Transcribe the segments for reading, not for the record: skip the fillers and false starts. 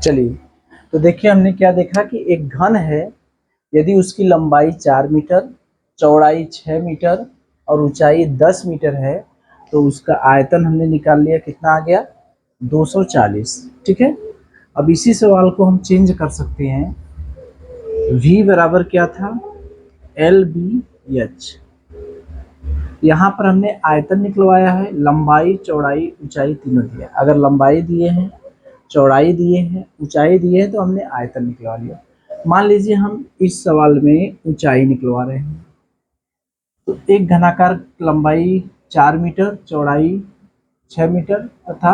चलिए, तो देखिए हमने क्या देखा कि एक घन है, यदि उसकी लंबाई 4 मीटर, चौड़ाई 6 मीटर और ऊंचाई 10 मीटर है, तो उसका आयतन हमने निकाल लिया, कितना आ गया 240। ठीक है, अब इसी सवाल को हम चेंज कर सकते हैं। v बराबर क्या था, एल बी एच। यहाँ पर हमने आयतन निकलवाया है, लंबाई चौड़ाई ऊंचाई तीनों दिया। अगर लंबाई दिए हैं, चौड़ाई दिए हैं, ऊंचाई दिए हैं, तो हमने आयतन निकलवा लिया। मान लीजिए हम इस सवाल में ऊंचाई निकलवा रहे हैं, तो एक घनाकार लंबाई 4 मीटर, चौड़ाई 6 मीटर तथा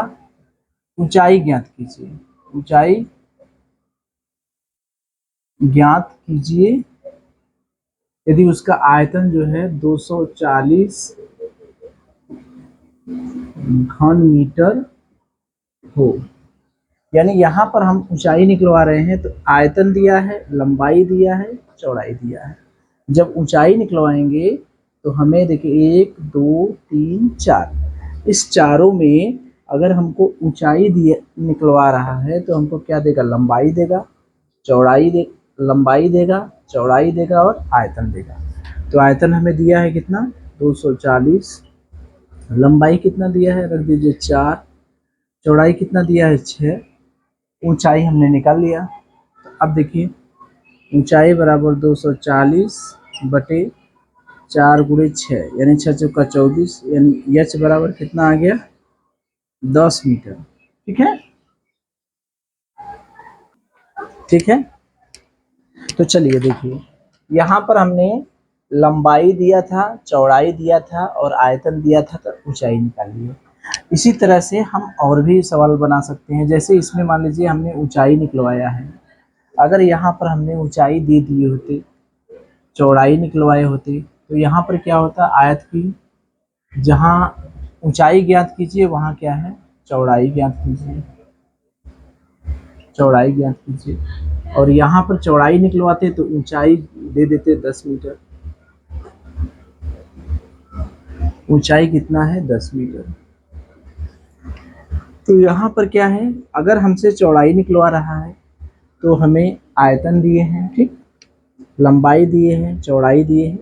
ऊंचाई ज्ञात कीजिए। ऊंचाई ज्ञात कीजिए यदि उसका आयतन जो है 240 घन मीटर हो। यानी यहाँ पर हम ऊंचाई निकलवा रहे हैं, तो आयतन दिया है, लंबाई दिया है, चौड़ाई दिया है। जब ऊंचाई निकलवाएंगे तो हमें देखिए 1 2 3 4, इस चारों में अगर हमको ऊंचाई दिए निकलवा रहा है तो हमको क्या देगा, लंबाई देगा, चौड़ाई दे लंबाई देगा, चौड़ाई देगा और आयतन देगा। तो आयतन हमें दिया है कितना, 240। लंबाई कितना दिया है, रख दीजिए 4। चौड़ाई कितना दिया है, 6। ऊंचाई हमने निकाल लिया। तो अब देखिए, ऊंचाई बराबर 240 बटे 4 गुणे 6, यानी 6 चौका 24, यानी एच बराबर कितना आ गया, 10 मीटर। ठीक है, ठीक है। तो चलिए देखिए, यहाँ पर हमने लंबाई दिया था, चौड़ाई दिया था और आयतन दिया था, तो ऊंचाई निकाल ली। इसी तरह से हम और भी सवाल बना सकते हैं। जैसे इसमें मान लीजिए हमने ऊंचाई निकलवाया है, अगर यहाँ पर हमने ऊंचाई दे दिए होते, चौड़ाई निकलवाए होते, तो यहाँ पर क्या होता, आयत की जहाँ ऊंचाई ज्ञात कीजिए वहाँ क्या है, चौड़ाई ज्ञात कीजिए, चौड़ाई ज्ञात कीजिए। और यहाँ पर चौड़ाई निकलवाते तो ऊंचाई दे देते 10 मीटर। ऊंचाई कितना है, 10 मीटर। तो यहाँ पर क्या है, अगर हमसे चौड़ाई निकलवा रहा है तो हमें आयतन दिए हैं, ठीक, लंबाई दिए हैं, चौड़ाई दिए हैं,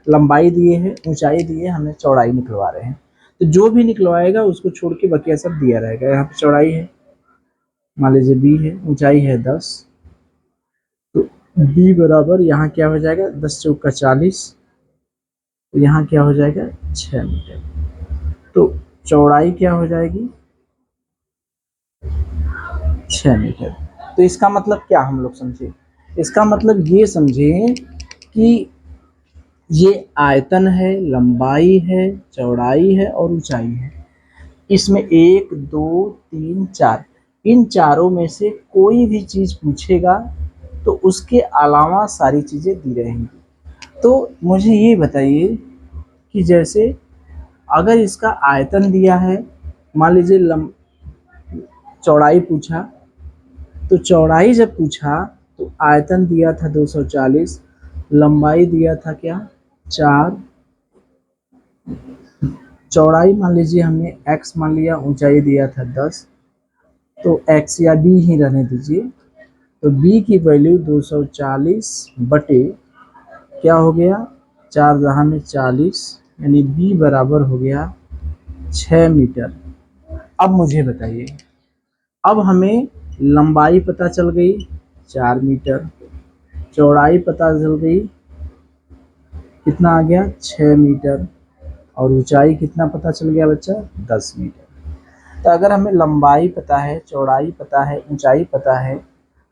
लंबाई दिए हैं, ऊंचाई दिए, हमें चौड़ाई निकलवा रहे हैं। तो जो भी निकलवाएगा उसको छोड़ के बाकी सब दिया रहेगा। यहाँ पे चौड़ाई है, मान लीजिए बी है, ऊंचाई है 10, तो बी बराबर यहाँ क्या हो जाएगा, 10 चौका 40, तो यहाँ क्या हो जाएगा 6 मीटर। तो चौड़ाई क्या हो जाएगी, 6 मीटर। तो इसका मतलब क्या हम लोग समझे, इसका मतलब ये समझे कि ये आयतन है, लंबाई है, चौड़ाई है और ऊंचाई है। इसमें 1 2 3 4, इन चारों में से कोई भी चीज पूछेगा तो उसके अलावा सारी चीजें दी रहेंगी। तो मुझे ये बताइए कि जैसे अगर इसका आयतन दिया है, मान लीजिए चौड़ाई पूछा, तो चौड़ाई जब पूछा तो आयतन दिया था 240, लंबाई दिया था क्या 4, चौड़ाई मान लीजिए हमने x मान लिया, ऊंचाई दिया था 10, तो x या b ही रहने दीजिए। तो b की वैल्यू 240 बटे क्या हो गया, 4 जहाँ में 40, यानी b बराबर हो गया 6 मीटर। अब मुझे बताइए, अब हमें लंबाई पता चल गई 4 मीटर, चौड़ाई पता चल गई, कितना आ गया 6 मीटर, और ऊंचाई कितना पता चल गया बच्चा, 10 मीटर। तो अगर हमें लंबाई पता है, चौड़ाई पता है, ऊंचाई पता है,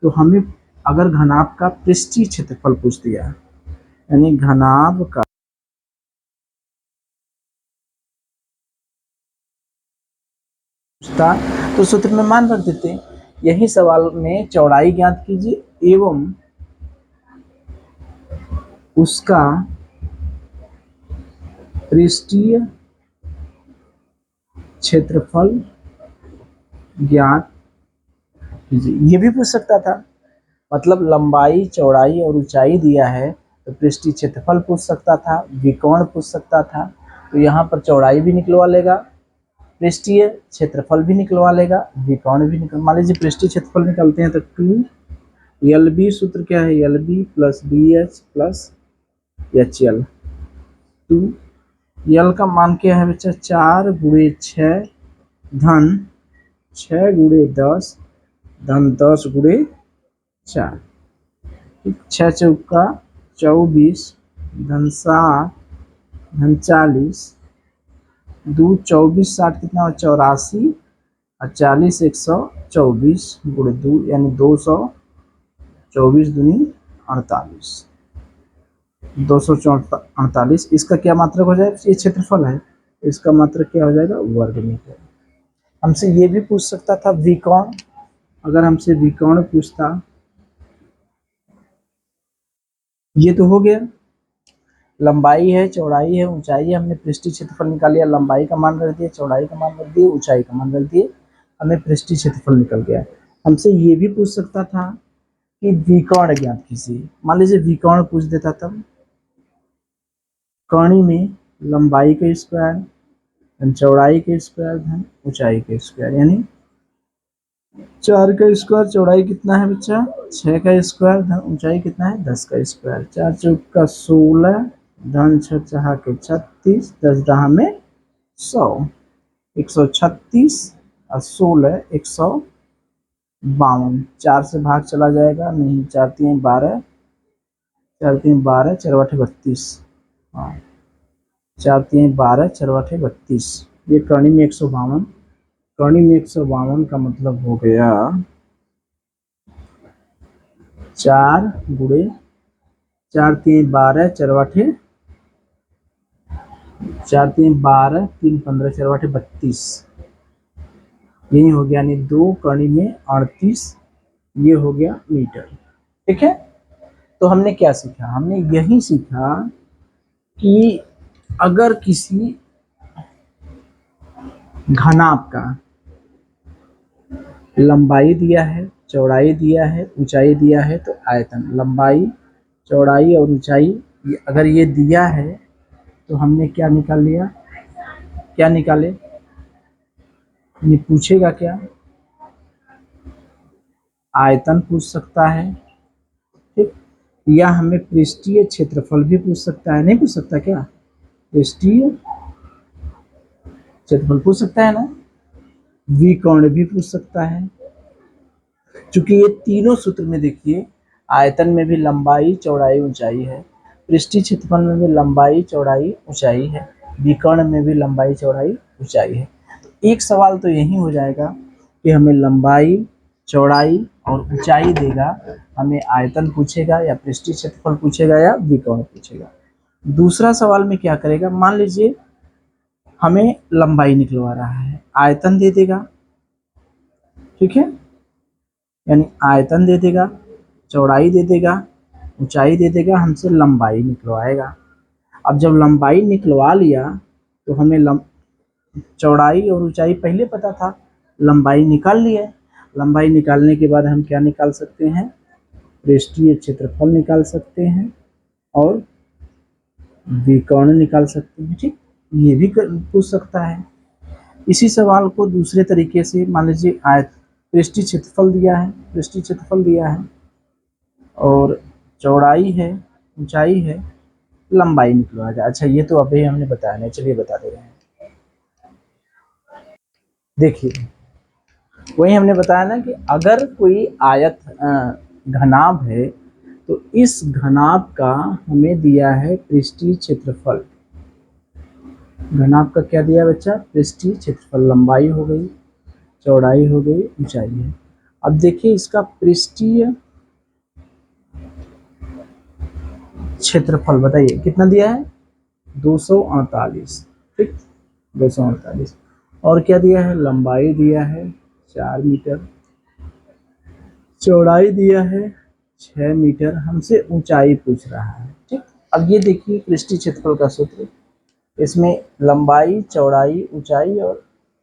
तो हमें अगर घनाभ का पृष्ठीय क्षेत्रफल पूछ दिया, यानी घनाभ का पूछता, तो सूत्र में मान रख देते हैं। यही सवाल में चौड़ाई ज्ञात कीजिए एवं उसका पृष्ठीय क्षेत्रफल ज्ञात कीजिए, ये भी पूछ सकता था। मतलब लंबाई चौड़ाई और ऊंचाई दिया है तो पृष्ठीय क्षेत्रफल पूछ सकता था, विकर्ण पूछ सकता था। तो यहाँ पर चौड़ाई भी निकलवा लेगा, पृष्ठीय क्षेत्रफल भी निकलवा लेगा, विकर्ण भी निकल। मान लीजिए पृष्ठीय क्षेत्रफल निकालते हैं तो 2 LB, सूत्र क्या है, LB plus BH plus HL। 2 L का मान क्या है बच्चा, 4 × 6 धन 6 × 10 धन 10 × 4। 6 चौका 24 धन 7 धन 40। 2 24 60 कितना हो, 84 और 40 124 × 2 यानी 224 दूनी 48, 248। इसका क्या मात्रक हो जाएगा, ये क्षेत्रफल है, इसका मात्रक क्या हो जाएगा, वर्ग मीटर। हमसे ये भी पूछ सकता था विकर्ण, अगर हमसे विकर्ण पूछता, ये तो हो गया, लंबाई है, चौड़ाई है, ऊंचाई है, हमने पृष्ठीय क्षेत्रफल निकाल लिया, लंबाई का मान रख दिया, चौड़ाई का मान रख दिए, ऊंचाई का मान रख दिए, हमें पृष्ठीय क्षेत्रफल निकल गया। हमसे ये भी पूछ सकता था कि विकर्ण ज्ञात कीजिए। मान लीजिए विकर्ण पूछ देता, तब कर्ण में लंबाई का स्क्वायर धन चौड़ाई के स्क्वायर धन ऊंचाई के स्क्वायर, यानी 4 का स्क्वायर, चौड़ाई कितना है बच्चा 6 का स्क्वायर धन ऊंचाई कितना है 10 का स्क्वायर। 4 चौका 16 धन 6 चहा के 36, 10 दहा में 100, 136 और 16 152। 4 से भाग चला जाएगा नहीं, 4 3 12, 4 3 12, 4 8 32, हाँ 4 3 12, 4 8 32। ये कर्णी में 152, कर्णी में 152 का मतलब हो गया 4 × 4 3 12, 4 8 4 3 12, 3 15, 4 8 32, यही हो गया, यानी 2 कर्णी में 38, ये हो गया मीटर। ठीक है, तो हमने क्या सीखा, हमने यही सीखा कि अगर किसी घनाभ का लंबाई दिया है, चौड़ाई दिया है, ऊंचाई दिया है, तो आयतन, लंबाई, चौड़ाई और ऊंचाई अगर ये दिया है तो हमने क्या निकाल लिया, क्या निकाले, ये पूछेगा क्या, आयतन पूछ सकता है, ठीक, या हमें पृष्ठीय क्षेत्रफल भी पूछ सकता है, नहीं पूछ सकता क्या, पृष्ठीय क्षेत्रफल पूछ सकता है ना, विकर्ण भी पूछ सकता है। चूंकि ये तीनों सूत्र में देखिए, आयतन में भी लंबाई चौड़ाई ऊंचाई है, पृष्ठीय क्षेत्रफल में भी लंबाई चौड़ाई ऊंचाई है, विकर्ण में भी लंबाई चौड़ाई ऊंचाई है। तो एक सवाल तो यही हो जाएगा कि हमें लंबाई चौड़ाई और ऊंचाई देगा, हमें आयतन पूछेगा या पृष्ठीय क्षेत्रफल पूछेगा या विकर्ण पूछेगा। दूसरा सवाल में क्या करेगा, मान लीजिए हमें लंबाई निकलवा रहा है, आयतन दे देगा, ठीक है, यानी आयतन दे देगा, चौड़ाई दे देगा, ऊंचाई दे देगा, हमसे लंबाई निकलवाएगा। अब जब लंबाई निकलवा लिया तो हमें चौड़ाई और ऊंचाई पहले पता था, लंबाई निकाल लिया, लंबाई निकालने के बाद हम क्या निकाल सकते हैं, पृष्ठीय क्षेत्रफल निकाल सकते हैं और विकर्ण निकाल सकते हैं। ठीक, ये भी पूछ सकता है। इसी सवाल को दूसरे तरीके से, मान लीजिए पृष्ठीय क्षेत्रफल दिया है, पृष्ठीय क्षेत्रफल दिया है और चौड़ाई है, ऊंचाई है, लंबाई निकलवाएगा। अच्छा, ये तो अभी हमने बताया नहीं, चलिए बता दे रहे हैं। देखिए, वही हमने बताया ना कि अगर कोई आयत घनाभ है तो इस घनाभ का हमें दिया है पृष्ठीय क्षेत्रफल। घनाभ का क्या दिया बच्चा, पृष्ठीय क्षेत्रफल, लंबाई हो गई, चौड़ाई हो गई, ऊंचाई है। अब देखिए इसका पृष्ठीय क्षेत्रफल बताइए कितना दिया है, 248, ठीक, 248। और क्या दिया है, लंबाई दिया है 4 मीटर, चौड़ाई दिया है 6 मीटर, हमसे ऊंचाई पूछ रहा है। ठीक, अब ये देखिए पृष्ठीय क्षेत्रफल का सूत्र, इसमें लंबाई, चौड़ाई, ऊंचाई और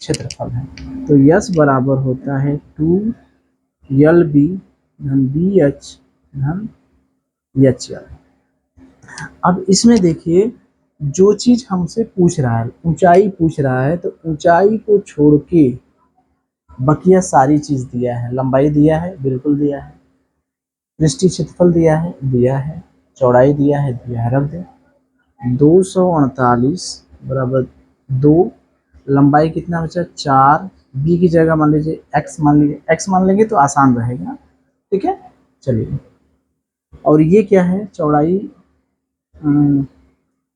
क्षेत्रफल है, तो यस बराबर होता है 2LB धन BH धन HL। अब इसमें देखिए जो चीज हमसे पूछ रहा है, ऊंचाई पूछ रहा है, तो ऊंचाई को छोड़ के बकिया सारी चीज दिया है। लंबाई दिया है, बिल्कुल दिया है। पृष्ठीय क्षेत्रफल दिया है, दिया है। चौड़ाई दिया है, दिया है। रख दे। 248 बराबर 2। लंबाई कितना बचा? 4। बी की जगह मान लीजिए एक्स मान लीजिए, एक्स मान लेंगे तो आसान रहेगा। ठीक है, चलिए। और ये क्या है? चौड़ाई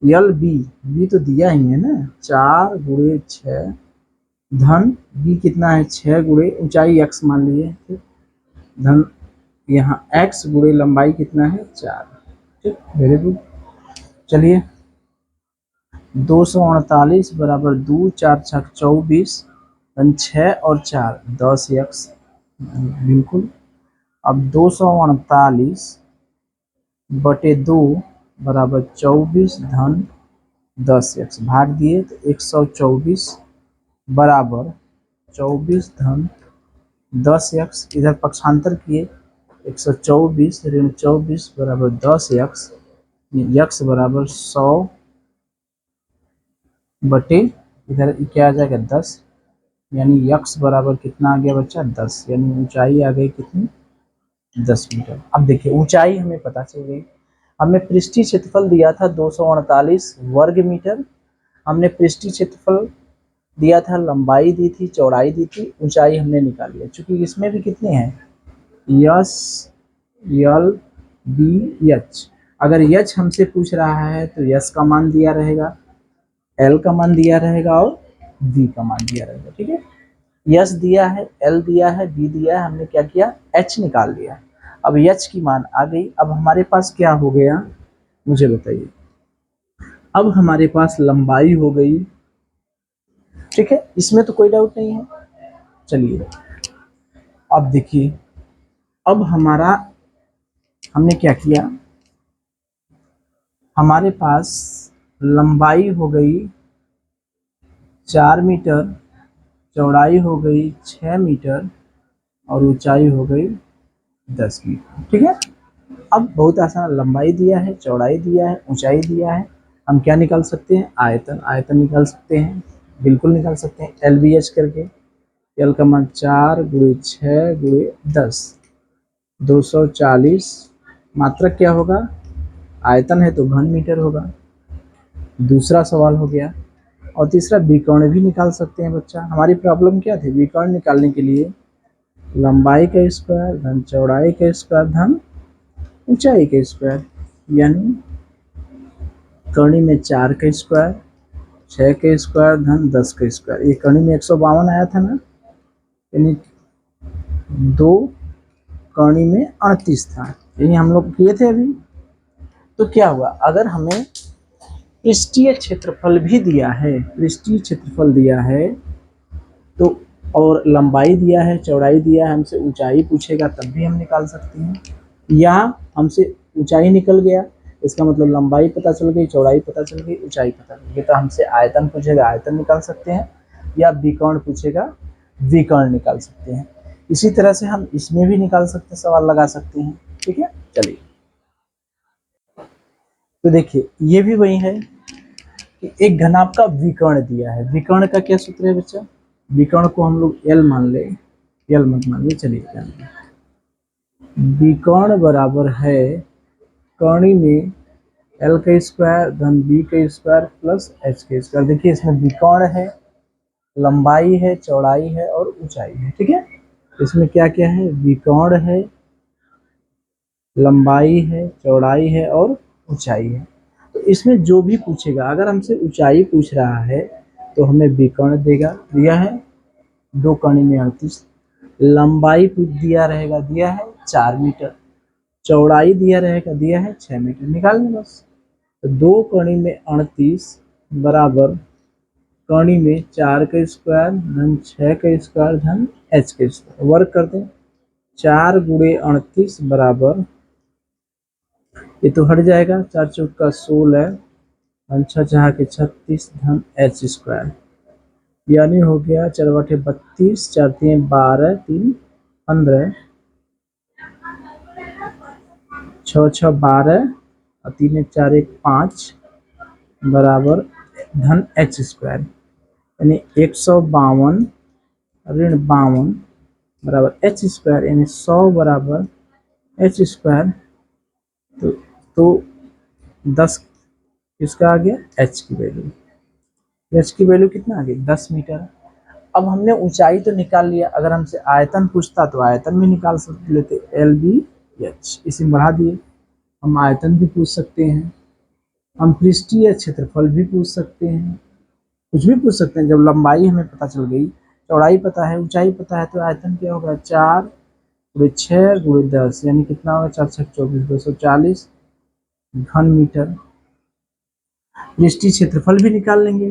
यल बी, बी तो दिया ही है ना, 4 गुणे 6 धन बी कितना है? 6 गुणे ऊंचाई एक्स मान लिए, ठीक, धन यहाँ एक्स गुणे लंबाई कितना है? 4। ठीक, वेरी गुड। चलिए, 248 बराबर 2, 4 छक 24 धन 6 और 4 10 एक्स, बिल्कुल। अब 248 बटे 2 बराबर 24 धन 10 एक्स, भाग दिए तो 124 बराबर 24 धन 10 एक्स, इधर पक्षांतर किए 124 ऋण 24 बराबर 10 एक्स, यक्स बराबर 100 बटे इधर क्या आ जाएगा? 10, यानी यक्स बराबर कितना आ गया बच्चा? 10, यानी ऊंचाई आ गई कितनी? 10 मीटर। अब देखिए ऊंचाई हमें पता चल गई। हमें पृष्ठीय क्षेत्रफल दिया था 248 वर्ग मीटर, हमने पृष्ठीय क्षेत्रफल दिया था, लंबाई दी थी, चौड़ाई दी थी, ऊंचाई हमने निकाल लिया। चूंकि इसमें भी कितने हैं? यस, यल, बी, एच। अगर एच हमसे पूछ रहा है तो यस का मान दिया रहेगा, एल का मान दिया रहेगा और बी का मान दिया रहेगा। ठीक है, यस दिया है, एल दिया है, बी दिया है, हमने क्या किया? एच निकाल लिया। अब एच की मान आ गई। अब हमारे पास क्या हो गया, मुझे बताइए। अब हमारे पास लंबाई हो गई। ठीक है, इसमें तो कोई डाउट नहीं है। चलिए, अब देखिए, अब हमारा हमने क्या किया, हमारे पास लंबाई हो गई 4 मीटर, चौड़ाई हो गई 6 मीटर और ऊंचाई हो गई 10 मीटर। ठीक है, अब बहुत आसान, लंबाई दिया है, चौड़ाई दिया है, ऊंचाई दिया है, हम क्या निकाल सकते हैं? आयतन। आयतन निकाल सकते हैं, बिल्कुल निकाल सकते हैं, एल बी एच करके। एल का मान 4 गुणे 6 गुणे 10, 240। मात्रक क्या होगा? आयतन है तो घन मीटर होगा। दूसरा सवाल हो गया। और तीसरा विकर्ण भी निकाल सकते हैं बच्चा। हमारी प्रॉब्लम क्या थी? विकर्ण निकालने के लिए लंबाई का स्क्वायर धन चौड़ाई का स्क्वायर धन ऊंचाई का स्क्वायर, यानी कर्णी में 4 का स्क्वायर, 6 का स्क्वायर धन 10 का स्क्वायर। ये कर्णी में 152 आया था ना, यानी 2 कर्णी में 38 था, यही हम लोग किए थे अभी। तो क्या हुआ, अगर हमें पृष्ठीय क्षेत्रफल भी दिया है, पृष्ठीय क्षेत्रफल दिया है तो, और लंबाई दिया है, चौड़ाई दिया है, हमसे ऊंचाई पूछेगा तब भी हम निकाल सकते हैं। या हमसे ऊंचाई निकल गया, इसका मतलब लंबाई पता चल गई, चौड़ाई पता चल गई, ऊंचाई पता चल गई, तो हमसे आयतन पूछेगा, आयतन निकाल सकते हैं। या विकर्ण पूछेगा, विकर्ण निकाल सकते हैं। इसी तरह से हम इसमें भी निकाल सकते हैं, सवाल लगा सकते हैं। ठीक है, चलिए, तो देखिए ये भी वही है कि एक घनाभ का विकर्ण दिया है। विकर्ण का क्या सूत्र है बच्चा? विकर्ण को हम लोग एल मान ले, एल मत मानिए, चलिए। विकर्ण बराबर है कर्णी में एल का स्क्वायर धन बी का स्क्वायर प्लस एच का स्क्वायर। देखिए इसमें विकर्ण है, लंबाई है, चौड़ाई है और ऊंचाई है। ठीक है, इसमें क्या क्या है? विकर्ण है, लंबाई है, चौड़ाई है और ऊंचाई है। तो इसमें जो भी पूछेगा, अगर हमसे ऊंचाई पूछ रहा है तो हमें विकर्ण देगा, दिया है 2 कर्णी में 38। लंबाई दिया रहेगा, दिया है 4 मीटर। चौड़ाई दिया रहेगा, दिया है 6 मीटर। निकालने बस। तो 2 कर्णी में 38 बराबर कर्णी में 4 का स्क्वायर धन 6 का स्क्वायर धन एच का स्क्वायर, वर्ग कर दें। 4 गुणे 38 बराबर, ये तो हट जाएगा, 4 चौक का 16 धन 6 चाह के 36 धन एच स्क्वायर, यानी हो गया 4 बटे 32, 4 3 12, 3 15, 6 6 12 और 3 1 4 1 5, बराबर धन एच स्क्वायर, यानी 152 ऋण 52 बराबर एच स्क्वायर, यानी 100 बराबर एच स्क्वायर। तो 10 इसका आ गया एच की वैल्यू, एच की वैल्यू कितना आ गई 10 मीटर। अब हमने ऊंचाई तो निकाल लिया, अगर हमसे आयतन पूछता तो आयतन भी निकाल सकते लेते, एल बी एच इसे बढ़ा दिए, हम आयतन भी पूछ सकते हैं, हम पृष्ठीय क्षेत्रफल भी पूछ सकते हैं, कुछ भी पूछ सकते हैं। जब लंबाई हमें पता चल गई, चौड़ाई पता है, ऊंचाई पता है, तो आयतन क्या होगा 4 × 6 × 10 यानी कितना होगा 4 6 24 240 घन मीटर। पृष्ठीय क्षेत्रफल भी निकाल लेंगे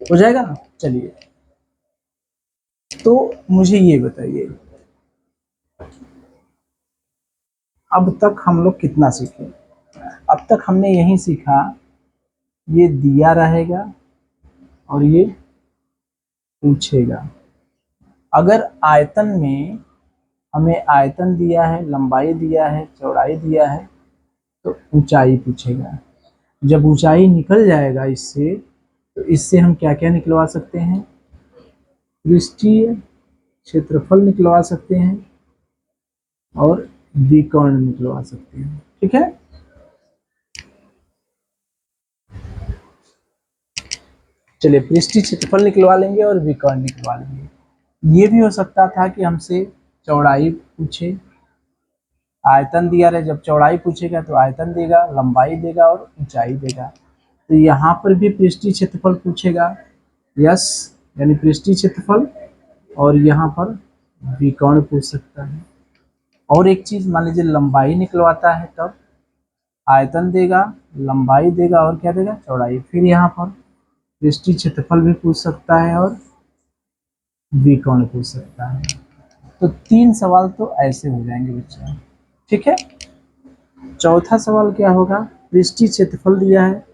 हो जाएगा ना। चलिए तो मुझे ये बताइए अब तक हम लोग कितना सीखे। अब तक हमने यही सीखा, ये दिया रहेगा और ये पूछेगा। अगर आयतन में हमें आयतन दिया है, लंबाई दिया है, चौड़ाई दिया है, तो ऊंचाई पूछेगा। जब ऊंचाई निकल जाएगा इससे, तो इससे हम क्या क्या निकलवा सकते हैं, पृष्ठीय क्षेत्रफल निकलवा सकते हैं और विकर्ण निकलवा सकते हैं। ठीक है, चलिए पृष्ठीय क्षेत्रफल निकलवा लेंगे और विकर्ण निकलवा लेंगे। ये भी हो सकता था कि हमसे चौड़ाई पूछे, आयतन दिया रहे, जब चौड़ाई पूछेगा तो आयतन देगा, लंबाई देगा और ऊंचाई देगा। तो यहाँ पर भी पृष्ठीय क्षेत्रफल पूछेगा, यस, यानी पृष्ठीय क्षेत्रफल, और यहाँ पर विकर्ण पूछ सकता है। और एक चीज मान लीजिए लंबाई निकलवाता है, तब आयतन देगा, लंबाई देगा और क्या देगा, चौड़ाई। फिर यहाँ पर पृष्ठीय क्षेत्रफल भी पूछ सकता है और विकर्ण पूछ सकता है। तो 3 सवाल तो ऐसे हो जाएंगे बच्चों। ठीक है, चौथा सवाल क्या होगा, पृष्ठीय क्षेत्रफल दिया है,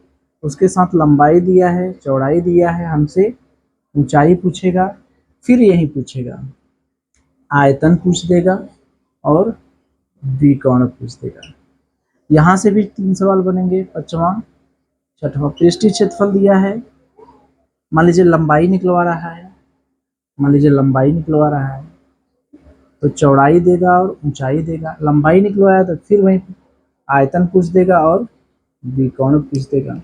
उसके साथ लंबाई दिया है, चौड़ाई दिया है, हमसे ऊंचाई पूछेगा, फिर यही पूछेगा आयतन पूछ देगा और विकर्ण पूछ देगा। यहाँ से भी 3 सवाल बनेंगे। पांचवा छठवां, पृष्ठीय क्षेत्रफल दिया है, मान लीजिए लंबाई निकलवा रहा है, मान लीजिए लंबाई निकलवा रहा है, तो चौड़ाई देगा और ऊंचाई देगा। लंबाई निकलवाया तो फिर वही आयतन पूछ देगा और विकर्ण पूछ देगा।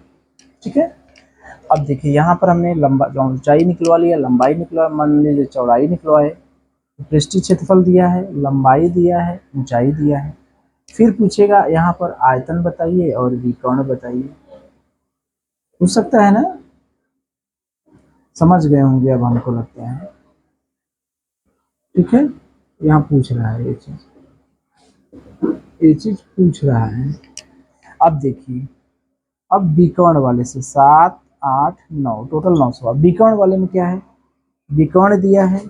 ठीक है, अब देखिए यहाँ पर हमने लंबा ऊंचाई निकलवा लिया, लंबाई निकलवा, मान लीजिए चौड़ाई निकलवाए, पृष्ठीय क्षेत्रफल दिया है, लंबाई दिया है, ऊंचाई दिया है, फिर पूछेगा यहाँ पर आयतन बताइए और विकर्ण बताइए। पूछ सकता है ना, समझ गए होंगे अब हमको लगता है। ठीक है, यहाँ पूछ रहा है ये चीज पूछ रहा है। अब देखिए, अब विकर्ण वाले से 7 8 9 टोटल 9 सवाल। विकर्ण वाले में क्या है, विकर्ण दिया है,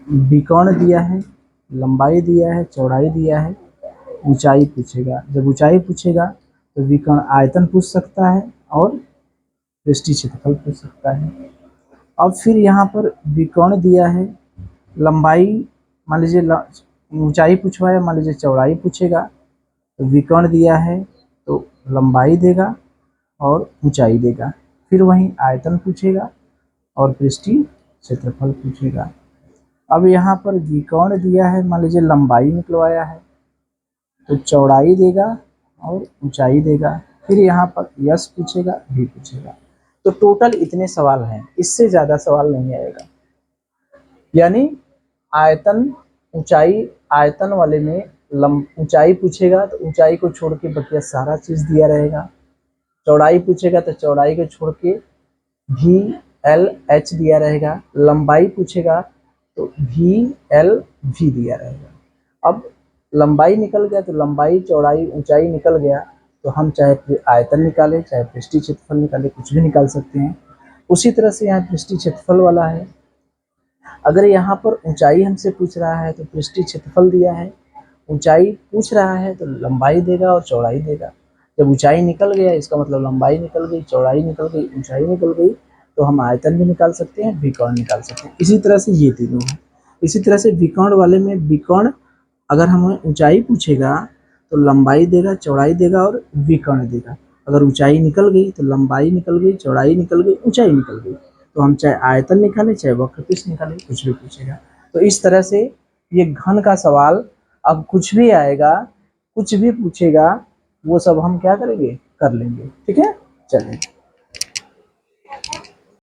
विकर्ण दिया है, लंबाई दिया है, चौड़ाई दिया है, ऊंचाई पूछेगा। जब ऊंचाई पूछेगा तो विकर्ण आयतन पूछ सकता है और पृष्ठीय क्षेत्रफल पूछ सकता है। अब फिर यहाँ पर विकर्ण दिया है, लंबाई मान लीजिए, ऊंचाई पूछवाया, मान लीजिए चौड़ाई पूछेगा, तो विकर्ण दिया है तो लंबाई देगा और ऊंचाई देगा। फिर वहीं आयतन पूछेगा और पृष्ठीय क्षेत्रफल पूछेगा। अब यहाँ पर विकर्ण दिया है, मान लीजिए लंबाई निकलवाया है, तो चौड़ाई देगा और ऊंचाई देगा। फिर यहाँ पर यस पूछेगा, भी पूछेगा। तो टोटल इतने सवाल हैं, इससे ज़्यादा सवाल नहीं आएगा। यानी आयतन, ऊंचाई, आयतन वाले में ऊंचाई पूछेगा तो ऊंचाई को छोड़ के बकिया सारा चीज़ दिया रहेगा। चौड़ाई पूछेगा तो चौड़ाई को छोड़ के भी एल एच दिया रहेगा। लंबाई पूछेगा तो भी एल भी दिया रहेगा। अब लंबाई निकल गया तो लंबाई, चौड़ाई, ऊंचाई निकल गया, तो हम चाहे आयतन निकालें, चाहे पृष्ठीय क्षेत्रफल निकालें, कुछ भी निकाल सकते हैं। उसी तरह से यहाँ पृष्ठीय क्षेत्रफल वाला है। अगर यहाँ पर ऊंचाई हमसे पूछ रहा है तो पृष्ठीय क्षेत्रफल दिया है, ऊंचाई पूछ रहा है तो लंबाई देगा और चौड़ाई देगा। जब ऊंचाई निकल गया, इसका मतलब लंबाई निकल गई, चौड़ाई निकल गई, ऊंचाई निकल गई, तो हम आयतन भी निकाल सकते हैं, विकर्ण निकाल सकते हैं। इसी तरह से ये तीनों है। इसी तरह से विकर्ण वाले में, विकर्ण अगर हमें ऊंचाई पूछेगा तो लंबाई देगा, चौड़ाई देगा और विकर्ण देगा। अगर ऊंचाई निकल गई तो लंबाई निकल गई, चौड़ाई निकल गई, ऊंचाई निकल गई। तो हम चाहे आयतन निकालें चाहे वक्रपृष्ठ निकालें, कुछ भी पूछेगा। तो इस तरह से ये घन का सवाल अब कुछ भी आएगा, कुछ भी पूछेगा, वो सब हम क्या करेंगे, कर लेंगे। ठीक है, चलिए।